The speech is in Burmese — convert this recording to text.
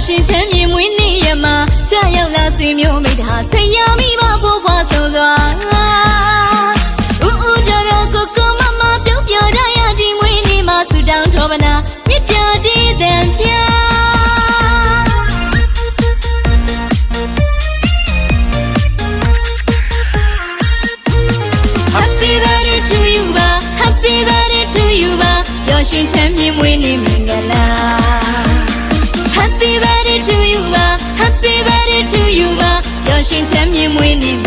ရှင်ချမ်းမြေမွေးနေ့ရမှာကြာရောက်လာဆွေမျိုးမိသားဆရာမိဘဘိုးဘွားဆုံးစွာဦးဦးကြော်တော့ကိုကိုမမပြုံးပြရရဒီမွေးနေ့မှာဆူတောင်းတော်ဗနာမြစ်ပြတည်တန်ပြရှင်ချမ်းမြေမွေးနေ့မင်္ဂလာ Happy birthday to you ပါ Happy birthday to you ပါပျော်ရွှင်ချမ်းမြေမွေးနေ့